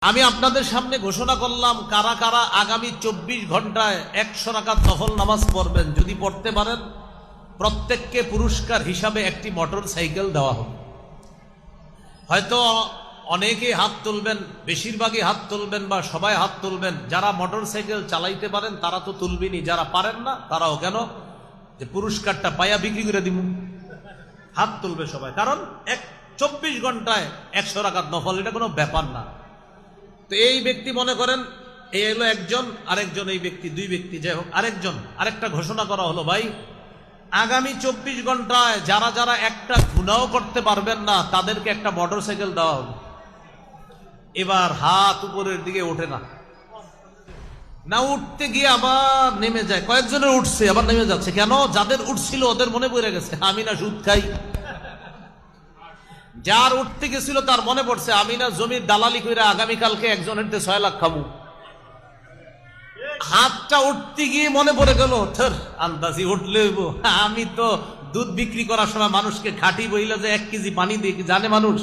আমি আপনাদের সামনে ঘোষণা করলাম কারা কারা আগামী 24 ঘন্টায় 100 রাকাত নফল নামাজ পড়বেন। যদি পড়তে পারেন প্রত্যেককে পুরস্কার হিসাবে একটি মোটর সাইকেল দেওয়া হবে। হয়তো অনেকেই হাত তুলবেন, বেশিরভাগই হাত তুলবেন বা সবাই হাত তুলবেন। যারা মোটর সাইকেল চালাইতে পারেন তারা তো তুলবেনই, যারা পারেন না তারাও কেন যে পুরস্কারটা পাইয়া বিক্রি করে দিব, হাত তুলবে সবাই। কারণ 24 ঘন্টায় 100 রাকাত নফল, এটা কোনো ব্যাপার না। তো এই ব্যক্তি মনে করেন এই হলো একজন, আরেকজন, এই ব্যক্তি দুই ব্যক্তি, যাই হোক আরেকজন, আরেকটা ঘোষণা করা হলো, ভাই আগামী 24 ঘন্টায় যারা যারা একটা গুনাহ করতে পারবেন না তাদেরকে একটা মোটর সাইকেল দেওয়া হবে। এবার হাত উপরের দিকে ওঠে না, না উঠতে গিয়ে আবার নেমে যায়। কয়েকজনের উঠছে আবার নেমে যাচ্ছে, কেন? যাদের উঠছিল ওদের মনে পড়ে গেছে আমি না সুদ খাই। যার উঠতে গেছিল তার মনে পড়ছে আমি না জমির দালালি করে আগামীকালকে একজনের 6 লাখ খাবো। হাতটা উঠতে গিয়ে মনে পড়ে গেল আন্দাজি উঠলে আমি তো দুধ বিক্রি করার সময় মানুষকে খাঁটি বইলে যে 1 কেজি পানি দিয়ে কি জানে মানুষ।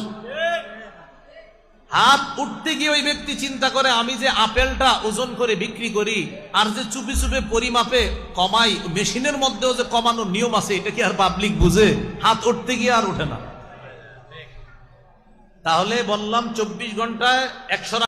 হাত উঠতে গিয়ে ওই ব্যক্তি চিন্তা করে আমি যে আপেলটা ওজন করে বিক্রি করি আর যে চুপি চুপে পরিমাপে কমাই, মেশিনের মধ্যেও যে কমানোর নিয়ম আছে, এটা কি আর পাবলিক বুঝে? হাত উঠতে গিয়ে আর ওঠে না। তাহলে বললাম 24 ঘন্টায় 100